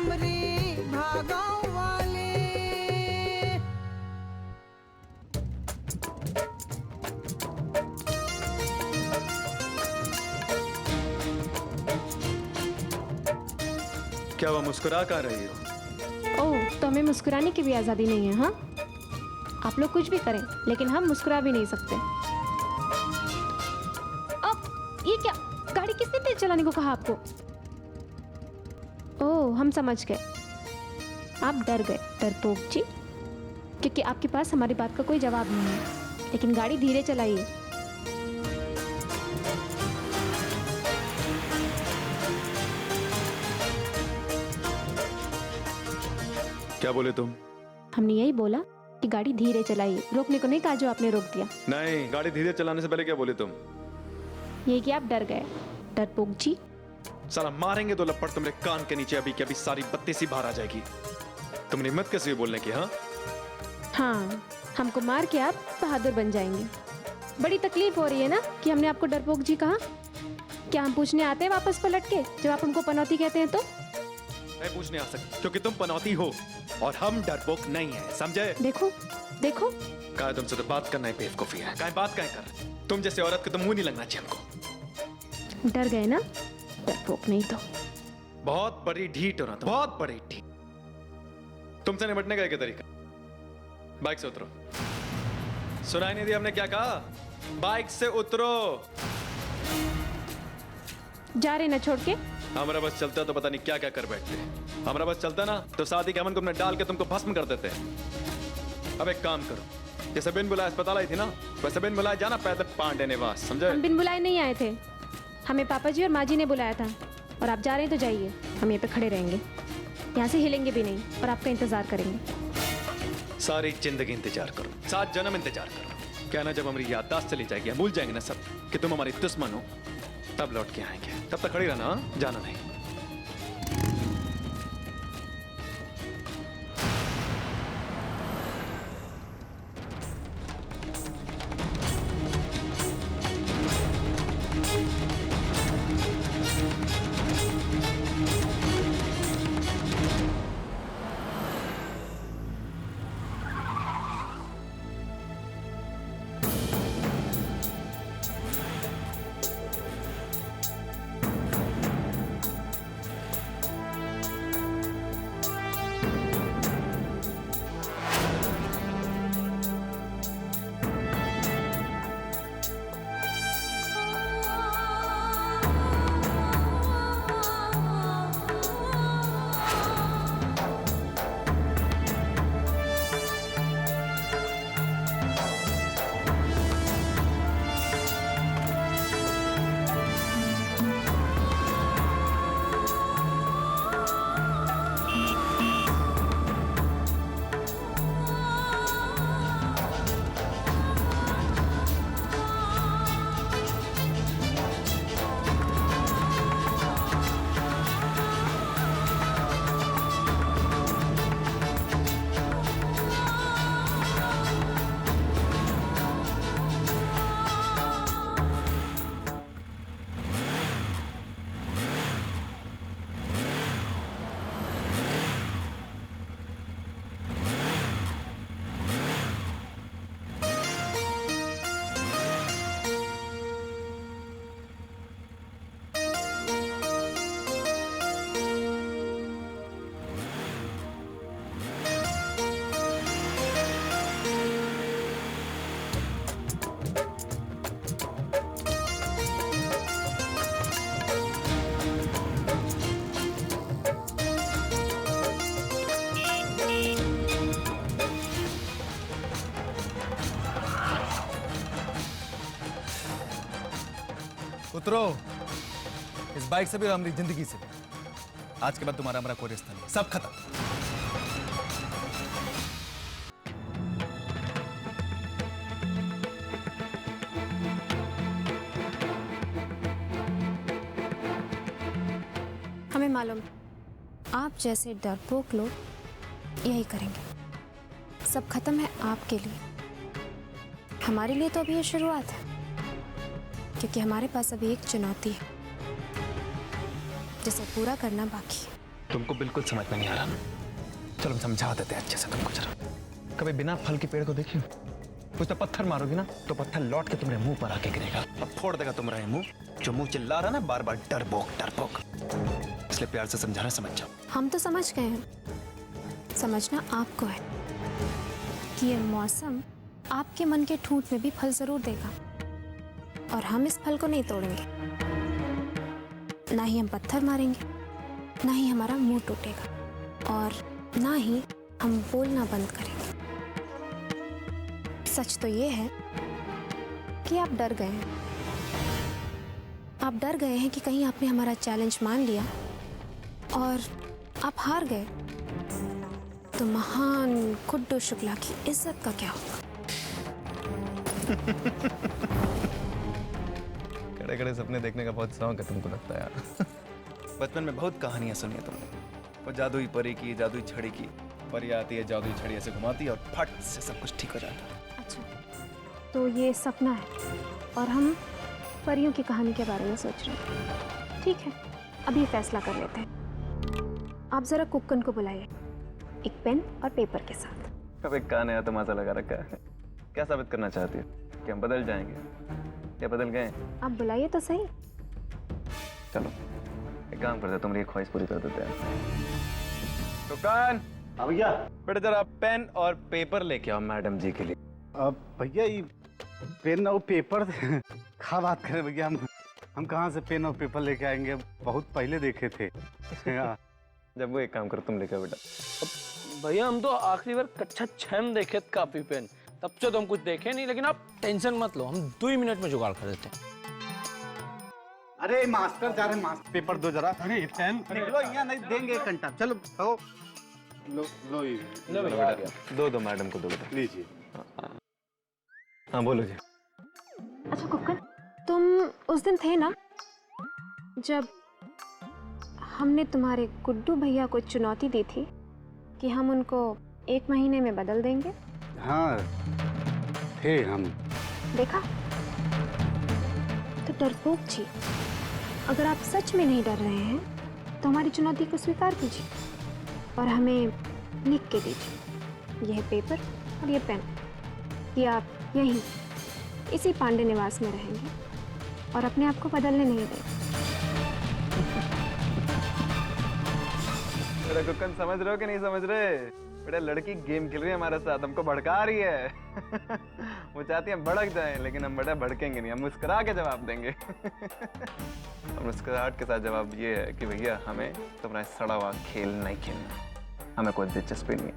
हमरी भागाव वाले। क्या वो मुस्कुरा कर रही हो? ओह, तो हमें मुस्कुराने की भी आज़ादी नहीं है? हाँ, आप लोग कुछ भी करें लेकिन हम मुस्कुरा भी नहीं सकते। अब ये क्या, गाड़ी किसने तेज चलाने को कहा आपको? ओह, हम समझ गए, आप डर गए डरपोक जी, क्योंकि आपके पास हमारी बात का कोई जवाब नहीं है। लेकिन गाड़ी धीरे चलाइए। क्या बोले तुम? हमने यही बोला कि गाड़ी धीरे चलाइए, रोकने को नहीं कहा जो आपने रोक दिया। नहीं, गाड़ी धीरे चलाने से पहले क्या बोले तुम? ये कि आप डर गए डरपोक जी। साला मारेंगे दो लपड़ तुम्हारे कान के नीचे, अभी की अभी सारी बत्ती सी बाहर आ जाएगी। तुमने हिम्मत कैसे हुई बोलने की? हाँ हाँ, हमको मार के आप बहादुर बन जाएंगे। बड़ी तकलीफ हो रही है ना कि हमने आपको डरपोक जी कहा? क्या हम पूछने आते हैं वापस पलट के जब आप हमको पनौती कहते हैं तो? मैं पूछने आ सकती क्योंकि तुम पनौती हो और हम डरपोक नहीं है, समझे? देखो देखो, कहा तुमसे तो बात करना ही बेवकूफी है। कहीं बात कहीं कर, तुम जैसे औरत के तो मुंह नहीं लगना चाहिए हमको। डर गए ना? डरपोक नहीं तो बहुत बड़ी ढीठ हो ना तुम, बहुत बड़ी ढीठ। तुमसे निपटने का एक तरीका, बाइक से उतरो। सुनाई नहीं दिया हमने क्या कहा? बाइक से उतरो। जा रहे ना छोड़ के? हमारा बस चलता तो पता नहीं क्या क्या कर बैठते। हमारा बस चलता ना तो शादी के अमन को अपने डाल के तुमको भस्म कर देते। अब एक काम करो, जैसे बिन बुलाए अस्पताल आई थी ना, वैसे बिन बुलाए जाना पैदल पांडे निवास, समझे? हम बिन बुलाए नहीं आए थे, हमें पापा जी और माँ जी ने बुलाया था। और आप जा रहे हैं तो जाइए, हम यहाँ पे खड़े रहेंगे, यहाँ से हिलेंगे भी नहीं और आपका इंतजार करेंगे। सारी जिंदगी इंतजार करो, 7 जन्म इंतजार करो। क्या ना, जब हमारी याददाश्त चली जाएगी, भूल जाएंगे ना सब कि तुम हमारी दुश्मन हो, तब लौट के आएंगे। तब तक खड़ी रहना, हाँ? जाना नहीं। उतरो इस बाइक से भी और हमारी जिंदगी से भी। आज के बाद तुम्हारा हमारा कोई रिश्ता नहीं, सब खत्म। हमें मालूम आप जैसे डरपोक लोग यही करेंगे। सब खत्म है आपके लिए, हमारे लिए तो अभी ये शुरुआत है, क्योंकि हमारे पास अभी एक चुनौती है जिसे पूरा करना बाकी है। तुमको बिल्कुल समझ में नहीं आ रहा। चलो हम समझा देते हैं अच्छे से तुमको जरा। कभी बिना फल के पेड़ को देखियो? कुछ तो पत्थर मारोगी ना तो पत्थर लौट के तुम्हारे मुंह पर आके गिरेगा। अब फोड़ देगा तुम्हारा मुंह, जो मुंह चिल्ला रहा ना बार बार डरपोक डरपोक। इसलिए प्यार से समझाना, समझ जाओ। हम तो समझ गए हैं, समझना आपको है कि ये मौसम आपके मन के ठूंठ में भी फल जरूर देगा, और हम इस फल को नहीं तोड़ेंगे। ना ही हम पत्थर मारेंगे, ना ही हमारा मुंह टूटेगा, और ना ही हम बोलना बंद करेंगे। सच तो ये है कि आप डर गए हैं। आप डर गए हैं कि कहीं आपने हमारा चैलेंज मान लिया और आप हार गए तो महान गुड्डू शुक्ला की इज्जत का क्या होगा? कड़े कड़े सपने देखने का बहुत शौक है तुमको, लगता है यार। बचपन में बहुत कहानियां सुनी है तुमने। वो जादुई परी की, जादुई छड़ी की। परी आती है, जादुई छड़ी ऐसे घुमाती है और फट से सब कुछ ठीक हो जाता है। अच्छा, तो ये सपना है और हम परियों की कहानी के बारे में सोच रहे हैं। ठीक है, अभी फैसला कर लेते हैं। आप जरा कुक्कन को बुलाइए, एक पेन और पेपर के साथ। अब एक कान है तमाशा लगा रखा है। क्या साबित करना चाहती हो कि हम बदल जाएंगे? क्या बदल गए? आप बुलाइए तो सही। चलो एक काम करते, तुम्हारी ख्वाहिश पूरी कर देते हैं। दुकान हाँ भैया। बेटा जरा पेन और पेपर लेके आओ मैडम जी के लिए। अब भैया ये पेन और पेपर क्या बात करें भैया, हम कहाँ से पेन और पेपर लेके आएंगे? बहुत पहले देखे थे। जब वो एक काम करो, तुम लेके आओ बेटा। भैया हम तो आखिरी बार कक्षा 6 में देखे थे कॉपी पेन, तब से तो हम कुछ देखे नहीं, लेकिन आप टेंशन मत लो, हम 2 मिनट में जुगाड़ कर देते हैं। अरे मास्टर जा रहे, मास्टर पेपर दो जरा। अरे पेन निकलो, यहाँ नहीं देंगे एक घंटा। चलो हो लो ये लो भैया, दो मैडम को दो बेटा। लीजिए। हाँ बोलो जी। अच्छा कुक्कन, तुम उस दिन थे ना जब हमने तुम्हारे गुड्डू भैया को चुनौती दी थी कि हम उनको 1 महीने में बदल देंगे? हाँ थे हम। देखा? तो डरपोक जी, अगर आप सच में नहीं डर रहे हैं तो हमारी चुनौती को स्वीकार कीजिए और हमें लिख के दीजिए, यह पेपर और ये पेन, कि आप यहीं इसी पांडे निवास में रहेंगे और अपने आप को बदलने नहीं देंगे। बेटा कुक्कन समझ रहे हो कि नहीं समझ रहे? बेटा लड़की गेम खेल रही है हमारे साथ, हमको भड़का रही है। वो चाहती है हम भड़क जाएं, लेकिन हम बेटा भड़केंगे नहीं, हम मुस्कुरा के जवाब देंगे। और मुस्कुराहट के साथ जवाब ये है कि भैया हमें तुम्हारा सड़ा हुआ खेल नहीं खेलना, हमें कोई दिलचस्पी नहीं है,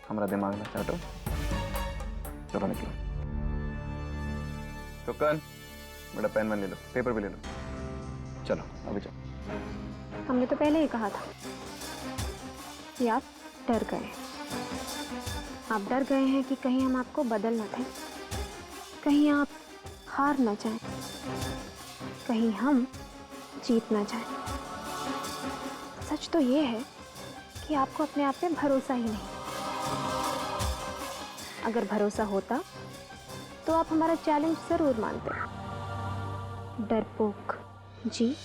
हमारा दिमाग ना चाटो। चलो निकलो। कुक्कन बेटा पेन ले लो, पेपर भी ले लो। चलो अभी चलो। हमने तो पहले ही कहा था कि आप डर गए। आप डर गए हैं कि कहीं हम आपको बदल न दें, कहीं आप हार न जाएं, कहीं हम जीत न जाएं। सच तो ये है कि आपको अपने आप पे भरोसा ही नहीं। अगर भरोसा होता तो आप हमारा चैलेंज जरूर मानते। डरपोक जी।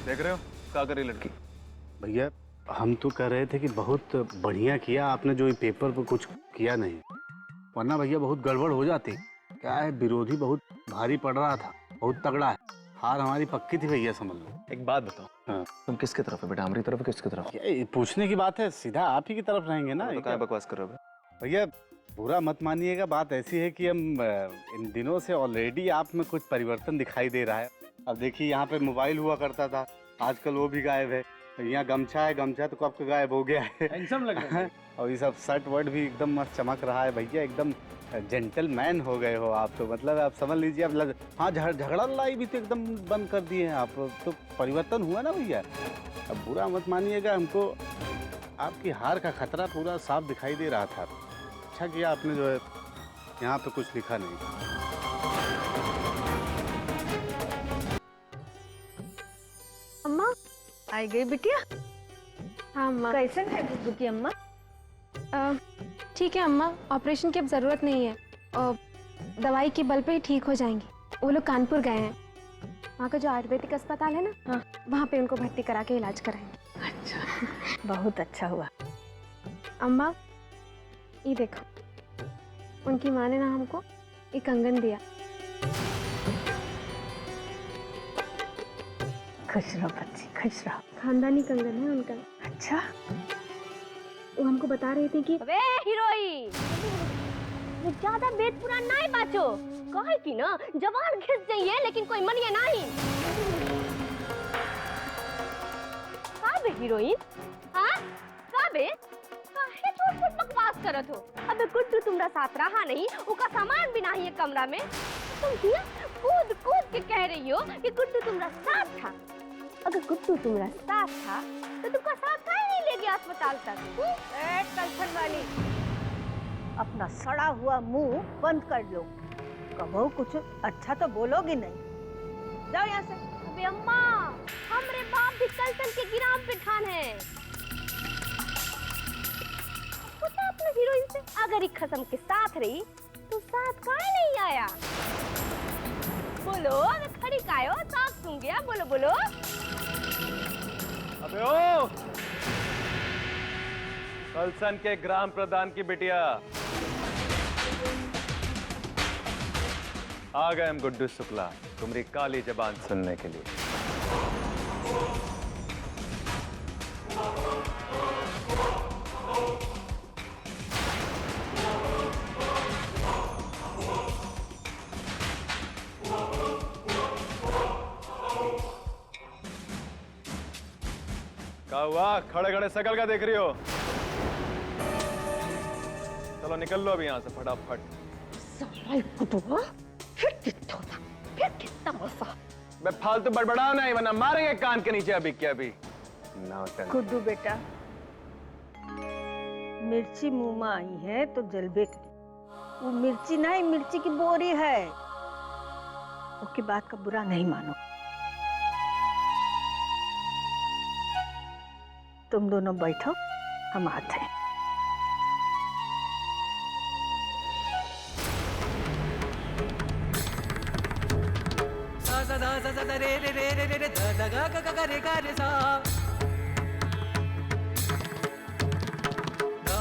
देख रहे हो क्या कर रही लड़की? भैया हम तो कह रहे थे कि बहुत बढ़िया किया आपने जो ये पेपर पर कुछ किया नहीं, वरना भैया बहुत गड़बड़ हो जाती। क्या है, विरोधी बहुत भारी पड़ रहा था, बहुत तगड़ा है। हार हमारी पक्की थी भैया, समझ लो। एक बात बताओ, हाँ। तुम किसकी तरफ है बेटा? हमारी तरफ है किसकी तरफ? ये पूछने की बात है, सीधा आप ही की तरफ रहेंगे ना। तो क्या बकवास कर रहे हो? भैया बुरा मत मानिएगा, बात ऐसी है कि हम इन दिनों से ऑलरेडी आप में कुछ परिवर्तन दिखाई दे रहा है। अब देखिए यहाँ पे मोबाइल हुआ करता था, आजकल वो भी गायब है। यहाँ गमछा है, गमछा तो कब का गायब हो गया है। हैंडसम लग रहा है। और ये सब शर्ट वर्ट भी एकदम मस्त चमक रहा है भैया, एकदम जेंटलमैन हो गए हो आप तो। मतलब आप समझ लीजिए, अब हाँ झगड़ा लड़ाई भी तो एकदम बंद कर दिए हैं आप, तो परिवर्तन हुआ ना भैया। अब बुरा मत मानिएगा, हमको आपकी हार का खतरा पूरा साफ दिखाई दे रहा था। अच्छा किया आपने जो है यहाँ पे कुछ लिखा नहीं। अम्मा आई गई बिटिया। हाँ अम्मा। कैसे है गुड्डू की अम्मा? ठीक है अम्मा, ऑपरेशन की अब ज़रूरत नहीं है। दवाई के बल पे ही ठीक हो जाएंगी। वो लोग कानपुर गए हैं, वहाँ का जो आयुर्वेदिक अस्पताल है ना, हाँ। वहाँ पे उनको भर्ती करा के इलाज कराएंगे। अच्छा, बहुत अच्छा हुआ। अम्मा ये देखो, उनकी माँ ने ना हमको एक कंगन दिया। खुश रहो बच्ची, खुश रहो। खानदानी कंगन है उनका। अच्छा, वो हमको बता रहे थे कि वे हीरोइन ज्यादा बेद पुराण नहीं बाचो, कहे कि ना जवान घिस जाइए लेकिन कोई मनिए नहीं। का बे हीरोइन? हाँ का बे? काहे झूठ बकवास करत हो? अबे गुड्डू तुम्हारा साथ रहा नहीं, उसका सामान भी नहीं है कमरा में, तुम क्या कूद कूद के कह रही हो कि गुड्डू तुम्हारा साथ था? अगर गुड्डू तुम्हारा साथ था तो तुमका साथ काहे नहीं ले गया अस्पताल तक? टेंशन वाली, अपना सड़ा हुआ मुंह बंद कर लो। कहो कुछ अच्छा तो बोलोगी नहीं। जाओ यहाँ से। अबे अम्मा, हमरे बाप भी कलसन के गिराम पे ठान है। पूछा अपने हीरोइन से, अगर एक खसम के साथ रही तो साथ काहे नहीं आया? बोलो, अगर खड़ी काहे हो? साथ सुन गया, बोलो बोलो। अबे ओ कलसन के ग्राम प्रधान की बिटिया, आ गए हम गुड्डू शुक्ला तुम्हारी काली जबान सुनने के लिए। क्या हुआ? खड़े खड़े शकल का देख रही हो? चलो निकल लो अभी यहाँ से फटाफट। फिर कितना गुस्सा। मैं फालतू बड़बड़ाओ नहीं, वरना मारेंगे कान के नीचे अभी क्या अभी। गुड्डू बेटा, मिर्ची मुंह में आई है तो जलबे करी। वो मिर्ची नहीं, मिर्ची की बोरी है। उसकी बात का बुरा नहीं मानो। तुम दोनों बैठो, हम आते हैं।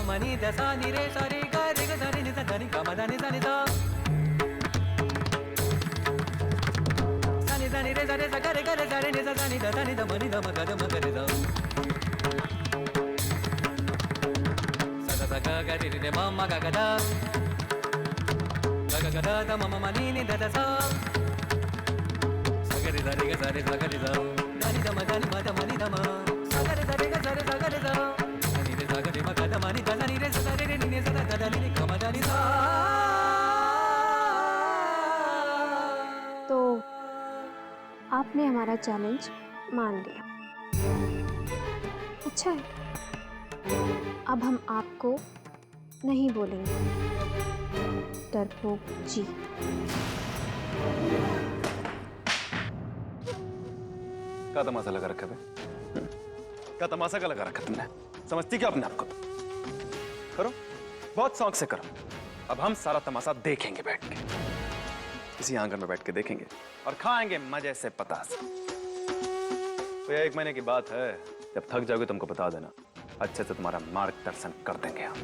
मनी दसा नि रे सा रे गा रे गा सा रे नि सा धा नि गा मा धा नि सा नि सा सा नि धा नि रे सा रे सा गा रे सा रे नि सा धा नि धा धा नि धा म नि धा म गा धा म गा रे धा सा धा धा गा गा रे रे म म गा गा धा गा गा गा धा धा म म म नि नि धा धा सा सा गा रे धा रे गा सा रे सा गा रे धा धा नि धा म धा नि म धा म नि धा म सा गा रे धा रे गा सा रे सा गा रे धा तो आपने हमारा चैलेंज मान लिया। अच्छा है, अब हम आपको नहीं बोलेंगे डरपोक जी। क्या तमाशा लगा रखा है? क्या तमाशा का लगा रखा तुमने? समझती क्या अपने आपको? करो, बहुत शौक से करो। अब हम सारा तमाशा देखेंगे बैठ के, इसी आंगन में बैठ के देखेंगे और खाएंगे मजे से पतास। तो ये 1 महीने की बात है, जब थक जाओगे तुमको बता देना, अच्छे से तुम्हारा मार्गदर्शन कर देंगे हम।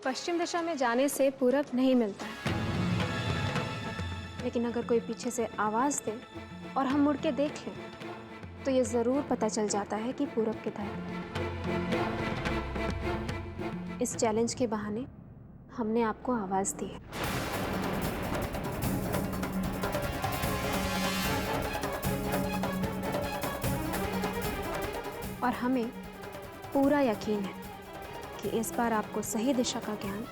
पश्चिम दिशा में जाने से पूरब नहीं मिलता है, लेकिन अगर कोई पीछे से आवाज दे और हम मुड़ के देख लें तो ये जरूर पता चल जाता है कि पूरब किधर है। इस चैलेंज के बहाने हमने आपको आवाज दी है। और हमें पूरा यकीन है कि इस बार आपको सही दिशा का ज्ञान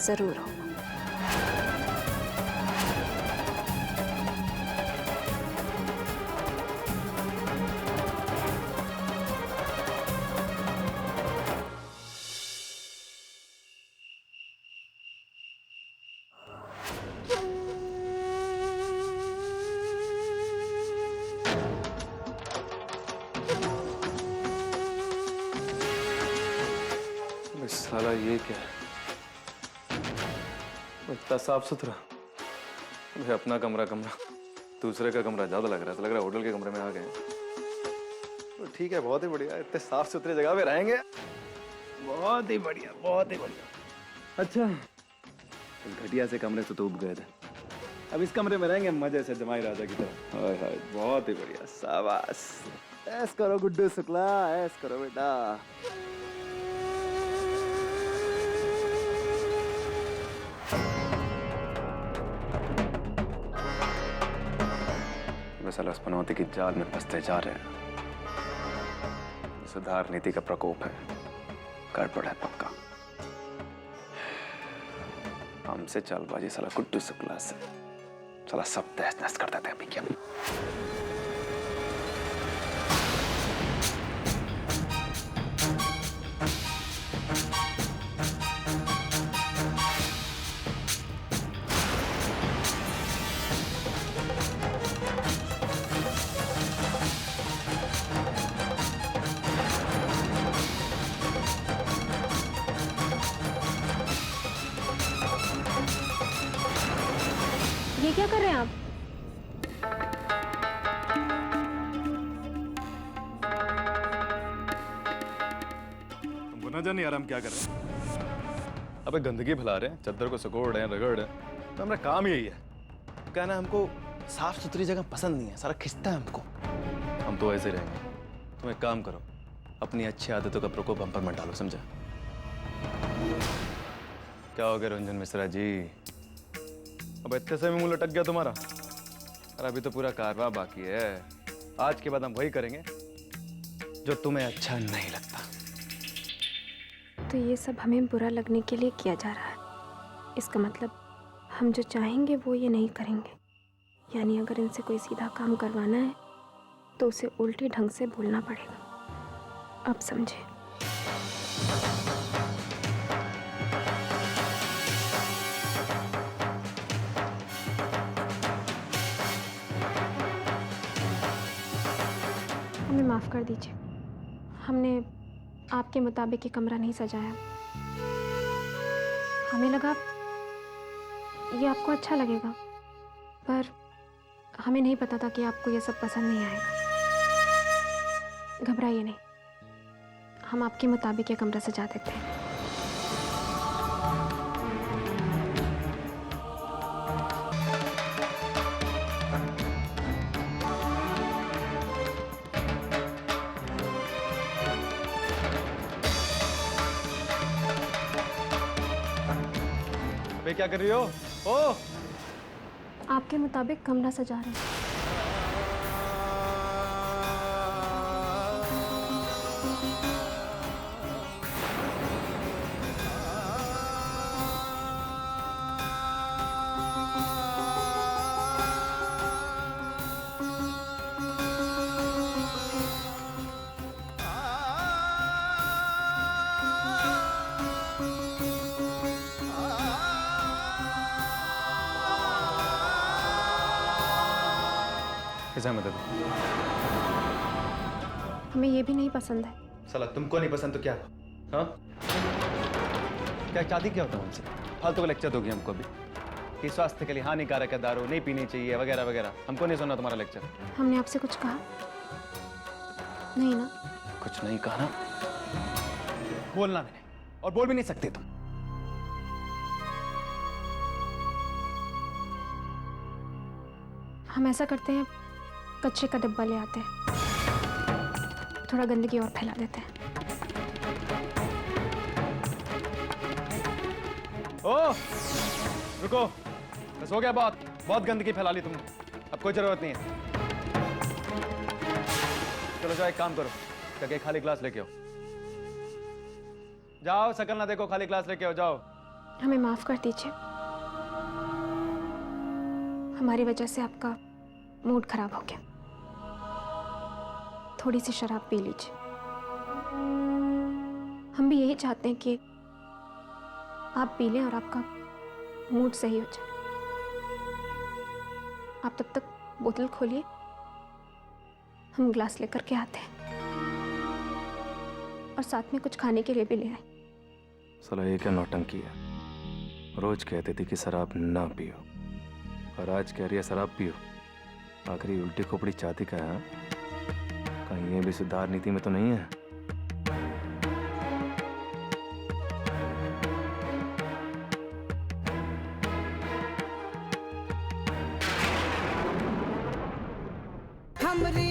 जरूर होगा। साला ये क्या है? इतना साफ सुथरा। अबे अपना कमरा दूसरे का कमरा ज्यादा लग रहा है। तो लग रहा है होटल के कमरे में आ गए। तो ठीक है, बहुत ही बढ़िया। इतने साफ सुथरे जगह पे रहेंगे। बहुत ही बढ़िया, बहुत ही बढ़िया। अच्छा, इस घटिया से कमरे से तो उब गए थे। अब इस कमरे में रहेंगे मजे से, जमाई राजा की तरह। हाय हाय, बहुत ही बढ़िया। शाबाश। ऐस करो गुड्डू शुक्ला, ऐस करो बेटा। साला पनौती की जाल में फंसते जा रहे हैं। सुधार नीति का प्रकोप है, गड़बड़ है पक्का। हमसे चालबाजी साला गुड्डू शुक्ला से, साला सब तहस नहस कर देते हैं अभी क्या। ये क्या कर रहे हैं आप? हमको ना जाने यार हम क्या कर रहे हैं। अबे गंदगी फैला रहे हैं, चद्दर को सिकोड़ रहे हैं, रगड़ रहे हैं। तो हमारा काम यही है। कहना हमको साफ सुथरी जगह पसंद नहीं है, सारा खिंचता है हमको। हम तो ऐसे रहेंगे। तुम एक काम करो, अपनी अच्छी आदतों का प्रकोप हम पर मत डालो, समझा? क्या हो गया रंजन मिश्रा जी? अब इतने से मुंह लटक गया तुम्हारा? अरे अभी तो पूरा कारवां बाकी है। आज के बाद हम वही करेंगे जो तुम्हें अच्छा नहीं लगता। तो ये सब हमें बुरा लगने के लिए किया जा रहा है। इसका मतलब हम जो चाहेंगे वो ये नहीं करेंगे। यानी अगर इनसे कोई सीधा काम करवाना है तो उसे उल्टे ढंग से बोलना पड़ेगा। अब समझे? हमें माफ़ कर दीजिए, हमने आपके मुताबिक ये कमरा नहीं सजाया। हमें लगा ये आपको अच्छा लगेगा, पर हमें नहीं पता था कि आपको ये सब पसंद नहीं आएगा। घबराइए नहीं, हम आपके मुताबिक ये कमरा सजा देते हैं। बे क्या कर रही हो? ओ, आपके मुताबिक कमरा सजा रहे हैं। कैसा मदद? हमें ये भी नहीं पसंद है। साला तुमको नहीं पसंद तो क्या? हाँ, क्या चाहती क्या होता है हमसे? फालतू का लेक्चर दोगी हमको अभी कि स्वास्थ्य के लिए हानिकारक है, दारू नहीं पीनी चाहिए वगैरह वगैरह। हमको नहीं सुनना तुम्हारा लेक्चर। हमने आपसे कुछ कहा नहीं ना? कुछ नहीं कहा ना? बोलना मैंने, और बोल भी नहीं सकते तुम। हम ऐसा करते हैं, कचरे का डिब्बा ले आते हैं, थोड़ा गंदगी और फैला देते हैं। ओ, रुको, बस हो गया। बहुत गंदगी फैला ली तुमने, अब कोई जरूरत नहीं है। चलो जाओ, एक काम करो, जाके खाली ग्लास लेके आओ। जाओ, शकल ना देखो, खाली ग्लास लेके आओ, जाओ। हमें माफ कर दीजिए, हमारी वजह से आपका मूड खराब हो गया। थोड़ी सी शराब पी लीजिए। हम भी यही चाहते हैं कि आप पी लें और आपका मूड सही हो जाए। आप तब तक बोतल खोलिए, हम ग्लास लेकर के आते हैं और साथ में कुछ खाने के लिए भी ले आए। साला ये क्या नौटंकी है। रोज कहती थी कि शराब ना पियो और आज कह रही है शराब पियो। आखिरी उल्टी खोपड़ी चाहती का है? कहीं ये भी सुधार नीति में तो नहीं है? हमरे